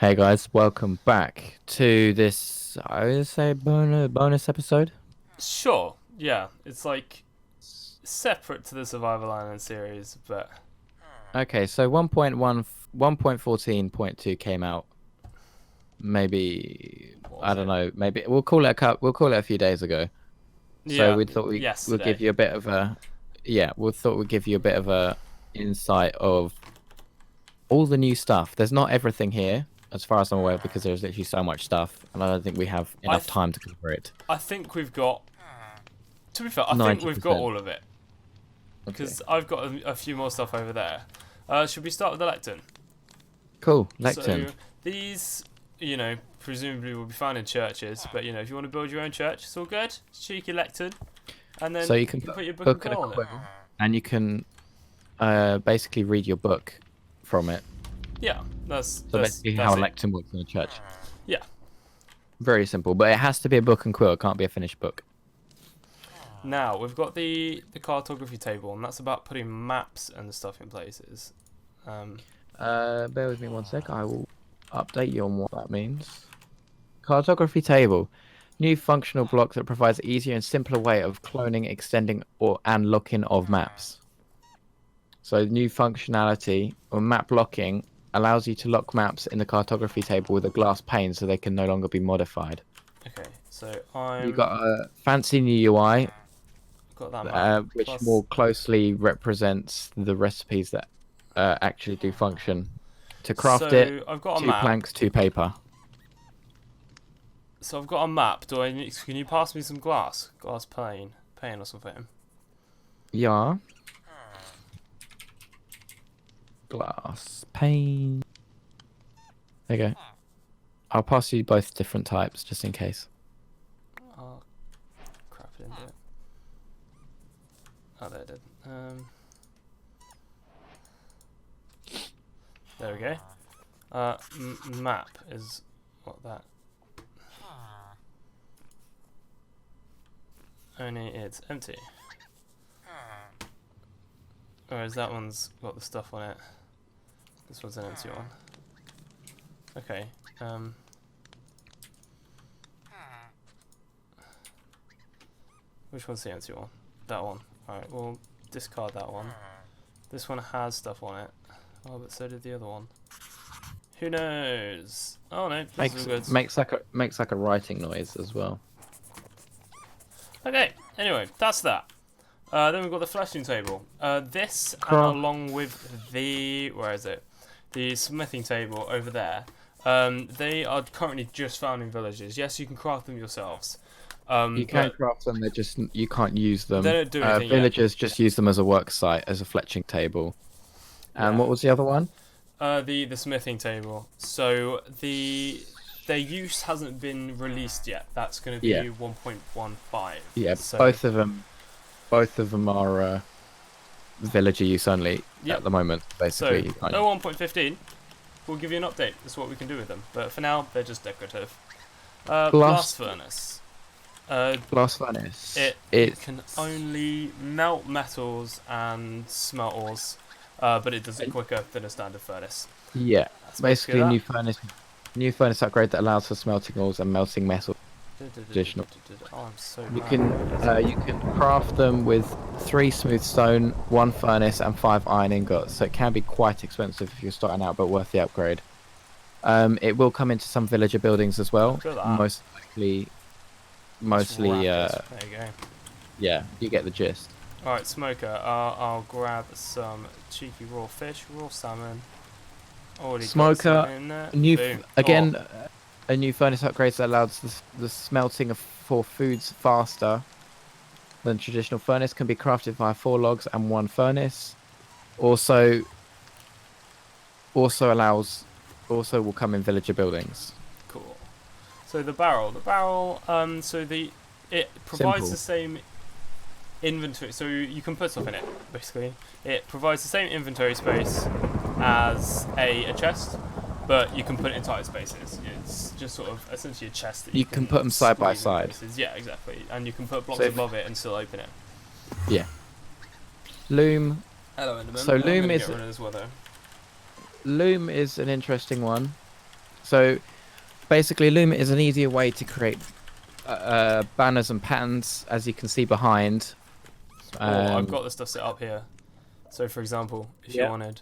Hey guys, welcome back to this, I would say, bonus episode. Sure, yeah, it's like separate to the Survival Island series, but Okay, so 1.14.2 came out. Maybe what I was don't it? know. Maybe we'll call it a few days ago. So Yeah, we thought we'll yesterday. give you a bit of a, yeah, we thought we'd give you a bit of a insight of all the new stuff. There's not everything here, as far as I'm aware, because there's literally so much stuff, and I don't think we have I enough th- time to cover it. I think we've got. To be fair, I think we've got 90%. all of it Okay. because I've got a few more stuff over there. Should we start with the lectern? Cool. So Lectern. these, presumably will be found in churches, but if you want to build your own church, it's all good. Cheeky lectern, and So then you you can can put put your book and book and a quill on it. quill, and you can basically read your book from it. Yeah, that's So that's basically how that's a it. lectern works in a church. Yeah. Very simple, but it has to be a book and quill. It can't be a finished book. Now we've got the cartography table, and that's about putting maps and stuff in places. Um, Bear with me one sec. I will update you on what that means. Cartography table. New functional block that provides easier and simpler way of cloning, extending, and locking of maps. So new functionality or map locking allows you to lock maps in the cartography table with a glass pane so they can no longer be modified. okay, so You I'm got a fancy new UI, got that map which plus. more closely represents the recipes that actually do function. To craft it, So I've got a two map. planks, two paper. So I've got a map. Can you pass me some glass pane or something? Yeah, glass, pane. There you go. I'll pass you both different types just in case. Oh crap! It didn't do it. Oh, there it did. There we go. Map is what that. Only it's empty. Whereas that one's got the stuff on it. This one's an empty one. Okay. Which one's the empty one? That one. Alright, we'll discard that one. This one has stuff on it. Oh, but so did the other one. Who knows? Oh no, this is all good. Makes like a writing noise as well. Okay, anyway, that's that. Then we've got the fleshing table. This, and Craft. along with the... Where is it? The smithing table over there. They are currently just found in villages. Yes, you can craft them yourselves. You can craft them. They're just you can't use them. They don't do anything yet. Villagers just use them as a work site, as a fletching table. And Yeah. what was the other one? The smithing table. So their use hasn't been released yet. That's going to be Yeah. 1.15. Yeah, So both of them are villager use only Yep. at the moment. so Basically, you can't- 1.15. We'll give you an update. That's what we can do with them. But for now, they're just decorative. Blast Blast furnace. blast furnace. It can only melt metals and smelt ores, but it does it quicker than a standard furnace. Yeah, That's basically that. new furnace upgrade that allows for smelting ores and melting metal. Additional. Oh, I'm so You bad. you can craft them with 3 smooth stone, 1 furnace, and 5 iron ingots. So it can be quite expensive if you're starting out, but worth the upgrade. It will come into some villager buildings as well. Look at that. Mostly, Let's wrap mostly, this. There you go. yeah, you get the gist. Alright, smoker. I'll grab some cheeky raw fish, raw salmon. Already got Smoker, some in there. new Boom. again, Oh, a new furnace upgrade that allows the smelting of 4 foods faster than traditional furnace. Can be crafted via 4 logs and 1 furnace. Also, also will come in villager buildings. cool. So the barrel. It provides Simple. the same inventory. So you can put stuff in it. Basically, it provides the same inventory space as a chest, but you can put it in tight spaces. It's just sort of essentially a chest that You can put them side by squeeze in side. places. Yeah, exactly. And you can put blocks So if- above it and still open it. Yeah. Loom. Hello, Enderman. So I'm loom gonna is get rid of this weather. loom is an interesting one. So basically, Loom is an easier way to create banners and patterns, as you can see behind. Oh, I've Um, got the stuff set up here. So for example, if you yeah. wanted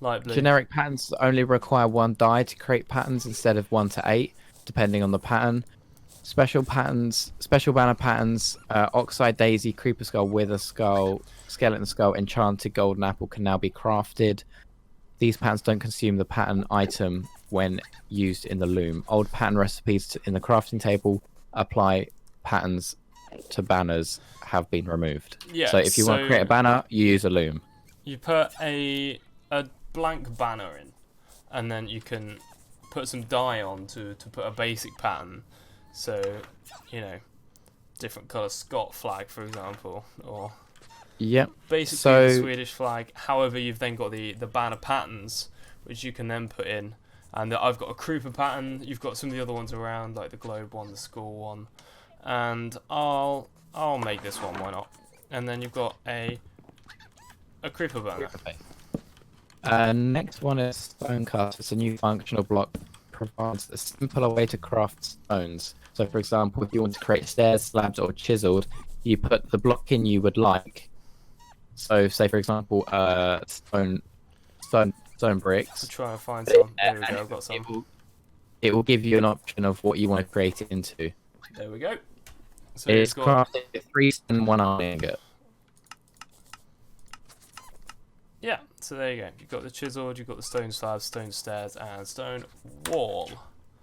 light blue, Generic patterns only require 1 die to create patterns instead of 1 to 8, depending on the pattern. Special patterns, special banner patterns, Oxide Daisy, Creeper Skull, Wither Skull, Skeleton Skull, Enchanted Golden Apple can now be crafted. These patterns don't consume the pattern item when used in the loom. Old pattern recipes in the crafting table apply patterns to banners have been removed. yeah. So if you want to create a So banner, you use a loom. you put a blank banner in, and then you can put some dye on to put a basic pattern. So, you know, different colour Scott flag, for example, or Yep. basically So the Swedish flag. However, you've then got the banner patterns, which you can then put in. And I've got a Krupa pattern. You've got some of the other ones around, like the globe one, the skull one, and I'll make this one. Why not? And then you've got a Krupa banner. next one is Stonecast. It's a new functional block, provides a simpler way to craft stones. So, for example, if you want to create stairs, slabs, or chiseled, you put the block in you would like. So, say for example, stone To bricks. try and find some. There we go. I've got It some. will, it will give you an option of what you want to create it into. There we go. So It's it's got, crafted with 3 and 1 iron ingot. yeah. So there you go. You've got the chiseled, you've got the stone slabs, stone stairs, and stone wall.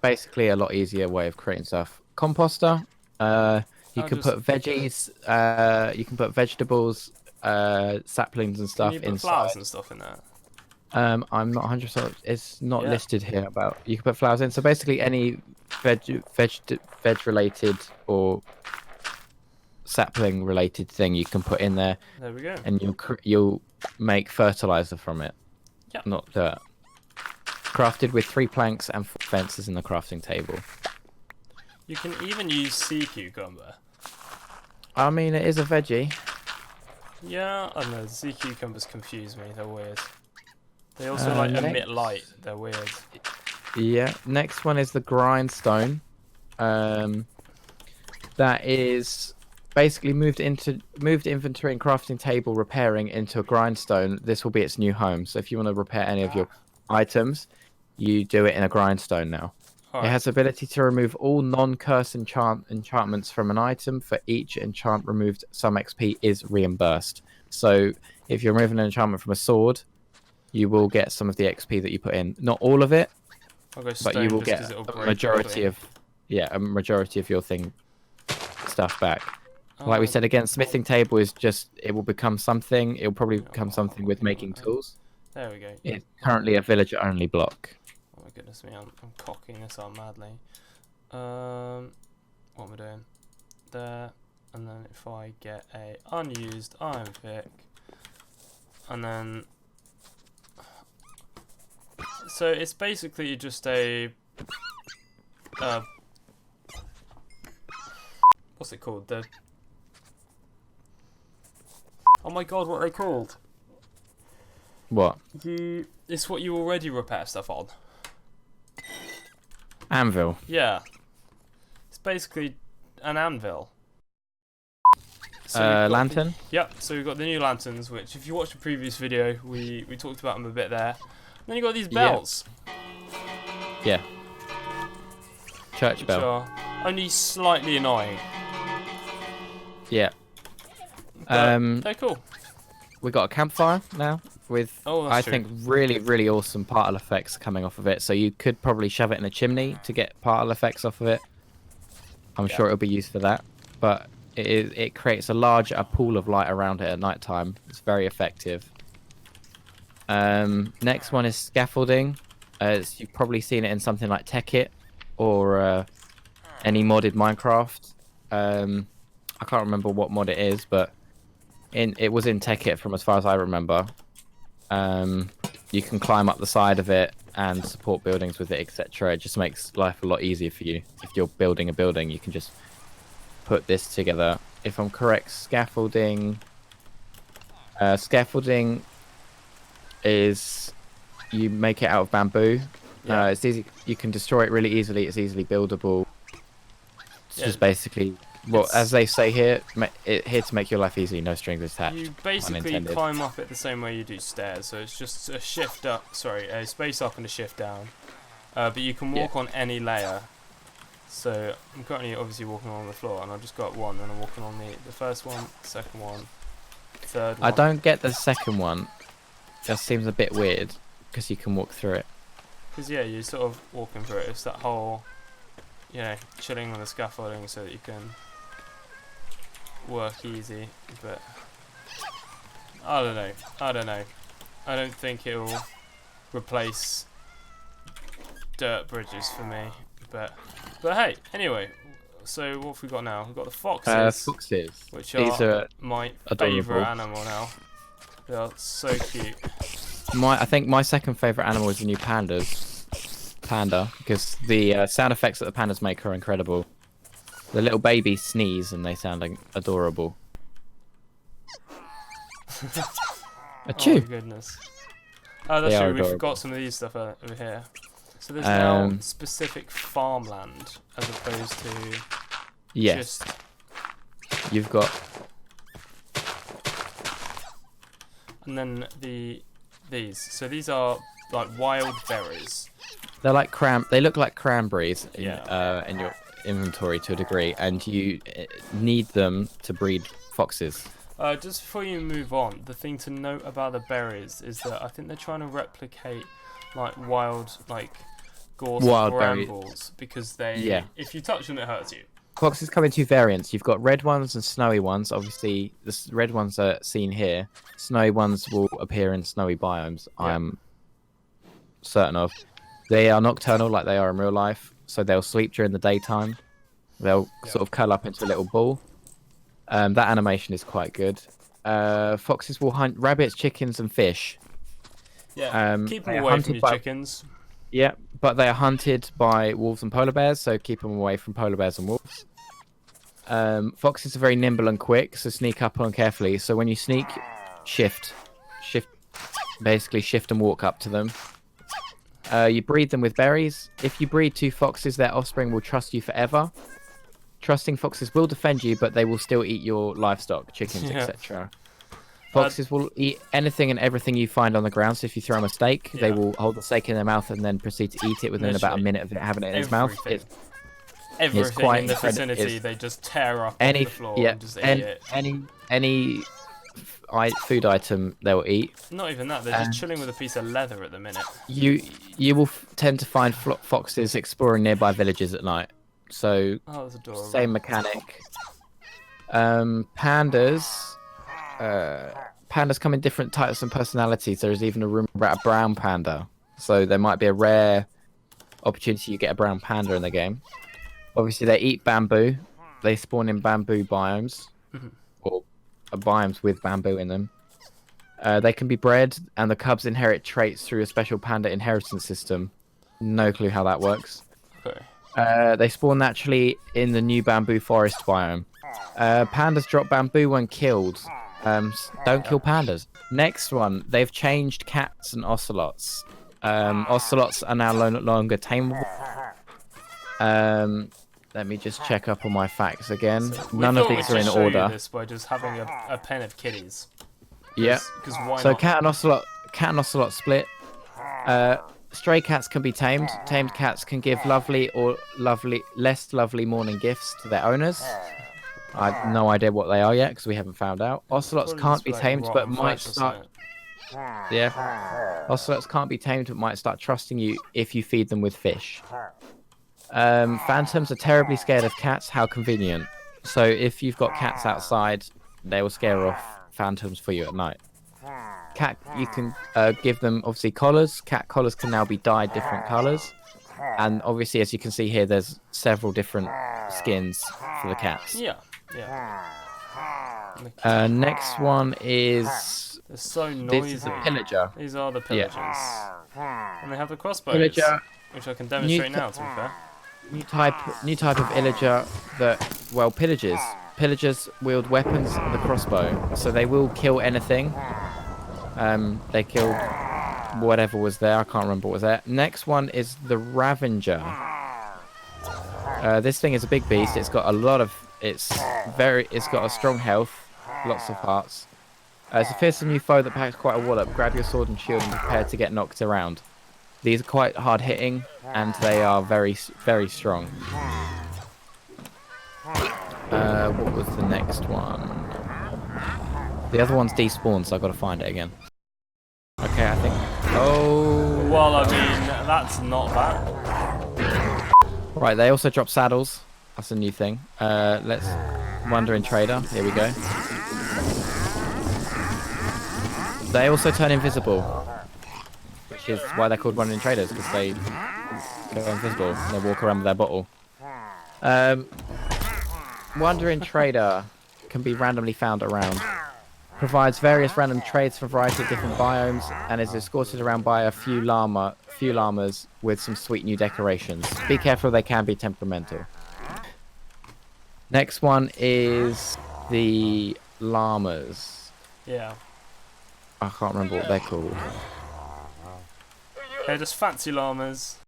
Basically, a lot easier way of creating stuff. Composter. You I'll can just- put veggies. You can put vegetables, saplings and Can stuff you put inside. flowers and stuff in there? I'm not 100%. It's not Yeah. listed here about. You can put flowers in. So basically, any veg related or sapling related thing you can put in there, There we go. and you'll make fertilizer from it. Yeah. Not dirt. Crafted with 3 planks and 4 fences in the crafting table. You can even use sea cucumber. I mean, it is a veggie. Yeah, I don't know. Sea cucumbers confuse me. They're weird. They also like emit next- light. They're weird. Yeah. Next one is the grindstone. That is basically moved inventory and crafting table repairing into a grindstone. This will be its new home. So if you want to repair any of your items, you do it in a grindstone now. It Alright. has the ability to remove all non-curse enchantments from an item. For each enchant removed, some XP is reimbursed. So if you're removing an enchantment from a sword, you will get some of the XP that you put in. Not all of it, I'll go but stone you will just 'cause get it'll a break majority quickly. of a majority of your stuff back. Like we said again, smithing table is just, it will become something. It will probably become something with making tools. There we go. It's currently a villager only block. Oh my goodness me, I'm cocking this up madly. What am I doing? There, and then if I get a unused iron pick, and then so it's basically just a what's it called? Oh my god, what are they called? What? It's what you already repair stuff on. Anvil. Yeah. It's basically an anvil. So you've got Lantern. Yep, so we've got the new lanterns, which if you watched the previous video, we talked about them a bit there. And then you got these bells, Yeah. Church which bell. are only slightly annoying. Yeah. But they're cool. We got a campfire now with, Oh, that's I true. think, really awesome particle effects coming off of it. So you could probably shove it in a chimney to get particle effects off of it. I'm sure it'll be used for that. But it creates a pool of light around it at night time. It's very effective. Next one is scaffolding. You've probably seen it in something like Tekkit or any modded Minecraft. I can't remember what mod it is, but it was in Tekkit from as far as I remember. You can climb up the side of it and support buildings with it, etc. It just makes life a lot easier for you. If you're building a building, you can just put this together. If I'm correct, scaffolding is you make it out of bamboo, Yeah. It's easy. You can destroy it really easily. It's easily buildable. It's Yeah, just basically, well, it's- as they say here, here to make your life easy. No strings attached. You basically Unintended. climb up it the same way you do stairs, so it's just a shift up, sorry, a space up and a shift down. But you can walk on any layer. So I'm currently obviously walking on the floor, and I've just got one, and I'm walking on the first one, second one, third one. I don't get the second one. That seems a bit weird because you can walk through it. Because yeah, you're sort of walking through it. It's that whole, you know, chilling on the scaffolding so that you can work easy. But I don't know. I don't think it'll replace dirt bridges for me. But hey, anyway. So what have we got now? We've got the foxes, Foxes. which These are are my adorable. favourite animal now. They are so cute. I think my second favorite animal is the new panda, because the sound effects that the pandas make are incredible. The little babies sneeze and they sound like adorable. Oh my Achoo! goodness. Oh, that's They true. are We adorable. forgot some of these stuff over here. So there's now Um, specific farmland as opposed to Yes, just. you've got. And then these. So these are like wild berries. They're like They look like cranberries Yeah. in your inventory to a degree, and you need them to breed foxes. Just before you move on, the thing to note about the berries is that I think they're trying to replicate like wild gorse Wild and berry- brambles because they. Yeah. If you touch them, it hurts you. Foxes come in two variants. You've got red ones and snowy ones. Obviously, the red ones are seen here. Snowy ones will appear in snowy biomes. Yeah. I'm certain of. They are nocturnal, like they are in real life. So they'll sleep during the daytime. They'll sort of curl up into a little ball. That animation is quite good. Foxes will hunt rabbits, chickens, and fish. Yeah. Keep they them are away from hunted your by- chickens. Yeah, but they are hunted by wolves and polar bears, so keep them away from polar bears and wolves. Foxes are very nimble and quick, so sneak up on carefully. So when you sneak, shift, basically shift and walk up to them. You breed them with berries. If you breed two foxes, their offspring will trust you forever. Trusting foxes will defend you, but they will still eat your livestock, chickens, Yeah. etc. Foxes will eat anything and everything you find on the ground. So if you throw them a steak, they Yeah. will hold the steak in their mouth and then proceed to eat it within about a Literally minute of it having it in its mouth. everything. Everything quite in the vicinity, it's- they just tear up Any off the floor yeah, and just eat and it. any food item they'll eat. Not even that, they're just chilling with a piece of leather at the minute. You will tend to find foxes exploring nearby villages at night. So Oh, that's adorable. same mechanic. Pandas. Pandas come in different types and personalities. There is even a rumor about a brown panda. So there might be a rare opportunity you get a brown panda in the game. Obviously, they eat bamboo. They spawn in bamboo biomes, or biomes with bamboo in them. They can be bred, and the cubs inherit traits through a special panda inheritance system. No clue how that works. Okay. They spawn naturally in the new bamboo forest biome. Pandas drop bamboo when killed. Don't kill pandas. Next one, they've changed cats and ocelots. Ocelots are now no longer tameable. Let me just check up on my facts again. We None of thought these we'd are in just show you order. this by just having a pen of kitties. Yeah. Because why So not? cat and ocelot split. Stray cats can be tamed. Tamed cats can give lovely or less lovely morning gifts to their owners. I have no idea what they are yet because we haven't found out. Ocelots Probably can't just be like tamed, but rotten might flesh or start. something. Yeah. Ocelots can't be tamed, but might start trusting you if you feed them with fish. Phantoms are terribly scared of cats. How convenient. So if you've got cats outside, they will scare off phantoms for you at night. Cat, you can give them obviously collars. Cat collars can now be dyed different colors, and obviously, as you can see here, there's several different skins for the cats. Yeah, yeah. Next one is They're so this noisy. is a pillager. These are the Yeah. pillagers. And they have the crossbows, Pillager. which I can demonstrate now, to be fair. New type of illager pillagers wield weapons, the crossbow, so they will kill anything. They killed whatever was there. I can't remember what was there. Next one is the Ravenger. This thing is a big beast. It's got a lot of. It's got a strong health, lots of hearts. It's a fearsome new foe that packs quite a wallop. Grab your sword and shield and prepare to get knocked around. These are quite hard hitting, and they are very strong. What was the next one? The other one's despawned, so I've got to find it again. Okay, I think. Oh. Well, I mean, that's not bad. Right, they also drop saddles. That's a new thing. Let's Wandering Trader. Here we go. They also turn invisible, which is why they're called Wandering Traders, because they go invisible and they walk around with their bottle. Wandering Trader can be randomly found around. Provides various random trades for a variety of different biomes and is escorted around by a few llamas with some sweet new decorations. Be careful, they can be temperamental. Next one is the llamas. Yeah. I can't remember what they're called. They're just fancy llamas.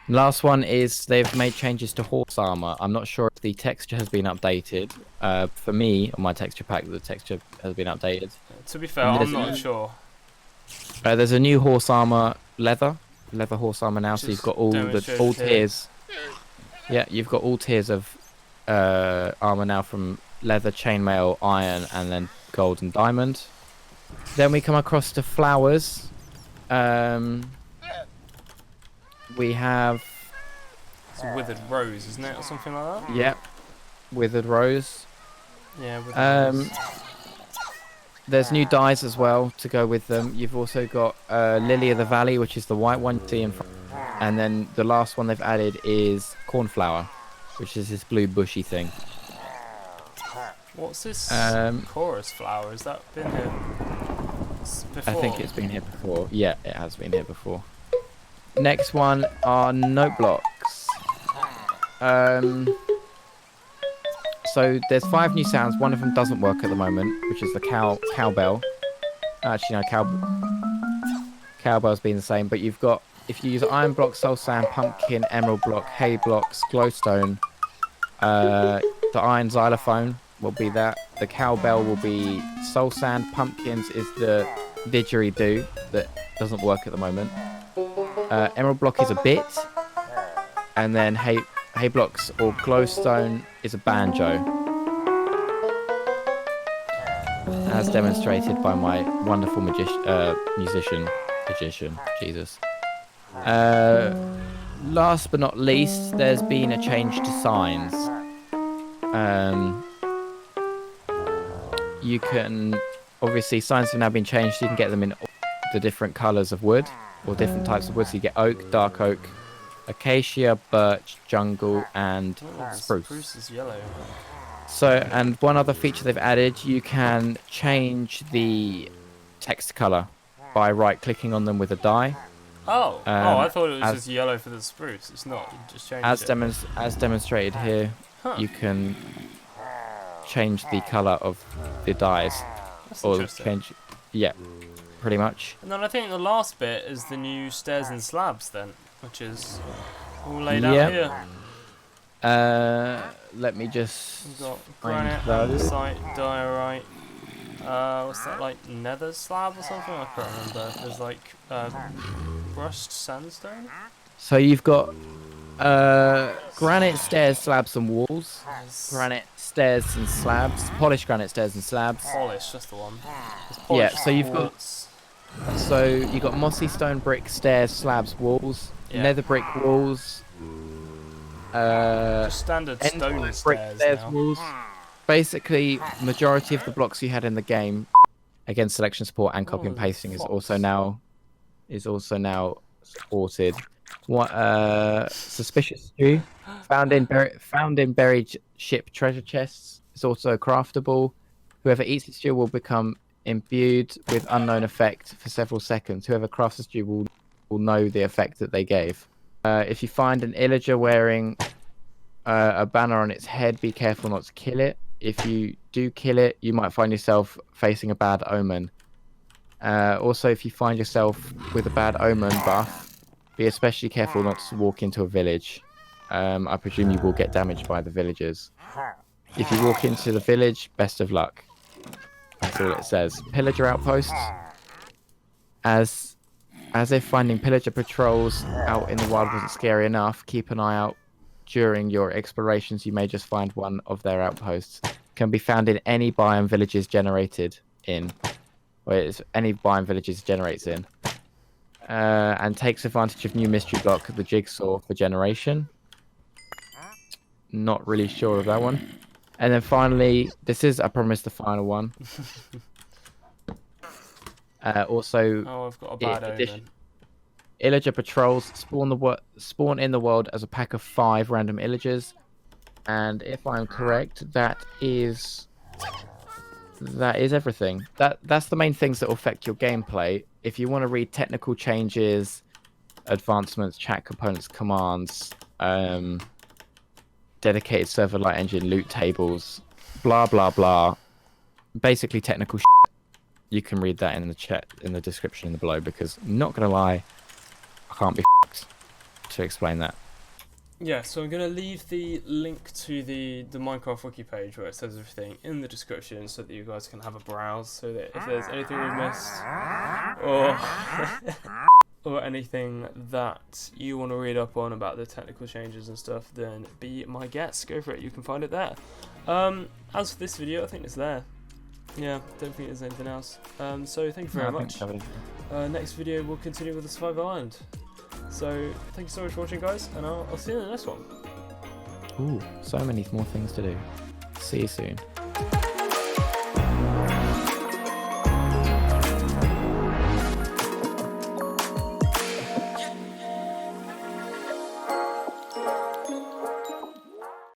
Last one is they've made changes to horse armor. I'm not sure if the texture has been updated. For me, on my texture pack, the texture has been updated. To be fair, I'm not sure. There's a new horse armor, leather horse armor now. So you've got all tiers. Yeah, you've got all tiers of armor now, from leather, chainmail, iron, and then gold and diamond. Then we come across to flowers. We have... It's a withered rose, isn't it? Or something like that? Yep. Withered rose. Yeah, withered rose. There's new dyes as well to go with them. You've also got Lily of the Valley, which is the white one you see in front. And then the last one they've added is Cornflower, which is this blue bushy thing. What's this chorus flower? Has that been here before? I think it's been here before. Yeah, it has been here before. Next one are note blocks. So there's 5 new sounds. One of them doesn't work at the moment, which is the cowbell. Actually, no, cowbell's been the same. But you've got, if you use iron block, soul sand, pumpkin, emerald block, hay blocks, glowstone, the iron xylophone will be that. The cowbell will be soul sand. Pumpkins is the didgeridoo that doesn't work at the moment. Emerald block is a bit, and then hay blocks or glowstone is a banjo, as demonstrated by my wonderful magician. Jesus. Last but not least, there's been a change to signs. You can obviously signs have now been changed. You can get them in the different colours of wood, or different types of wood. So you get oak, dark oak, acacia, birch, jungle, and spruce. Spruce is yellow. So, and one other feature they've added, you can change the text colour by right-clicking on them with a die. Oh, I thought it was just yellow for the spruce. It's not. You just changed it. As demonstrated here, you can change the colour of the dies. That's Or interesting. change, yeah, pretty much. And then I think the last bit is the new stairs and slabs then, which is all laid out here. Let me just We've got find granite, those. andesite, diorite. What's that, like nether slab or something? I can't remember. There's like brushed sandstone. So you've got granite stairs, slabs, and walls. Granite stairs and slabs. Polished granite stairs and slabs. Polish, that's the one. Yeah, so you've got mossy stone brick stairs, slabs, walls, nether brick walls. Just standard stone brick stairs now. walls. Basically, majority of the blocks you had in the game, again, selection support and copy and pasting is also now supported. What suspicious stew found in buried ship treasure chests is also craftable. Whoever eats the stew will become imbued with unknown effect for several seconds. Whoever crafts the stew will know the effect that they gave. If you find an illager wearing a banner on its head, be careful not to kill it. If you do kill it, you might find yourself facing a bad omen. Also, if you find yourself with a bad omen buff, be especially careful not to walk into a village. I presume you will get damaged by the villagers. If you walk into the village, best of luck. That's all it says. Pillager outposts. As if finding pillager patrols out in the wild wasn't scary enough, keep an eye out during your explorations. You may just find one of their outposts. Can be found in any biome villages generated in. Or it's any biome villages generates in. And takes advantage of new mystery block, the jigsaw for generation. Not really sure of that one. And then finally, this is, I promise, the final one. Also, Oh, I've got a bad omen. Illager patrols spawn in the world as a pack of 5 random Illagers, and if I'm correct, that is everything. That's the main things that will affect your gameplay. If you want to read technical changes, advancements, chat components, commands, dedicated server light engine, loot tables, blah blah blah, basically technical shit, you can read that in the chat, in the description in the below, because not gonna lie, I can't be to explain that. Yeah, so I'm going to leave the link to the Minecraft wiki page where it says everything in the description so that you guys can have a browse, so that if there's anything we missed or anything that you want to read up on about the technical changes and stuff, then be my guest. Go for it. You can find it there. As for this video, I think it's there. Yeah, don't think there's anything else. So thank you very much. Next video we'll continue with the Survival Island. So thank you so much for watching, guys, and I'll see you in the next one. Ooh, so many more things to do. See you soon.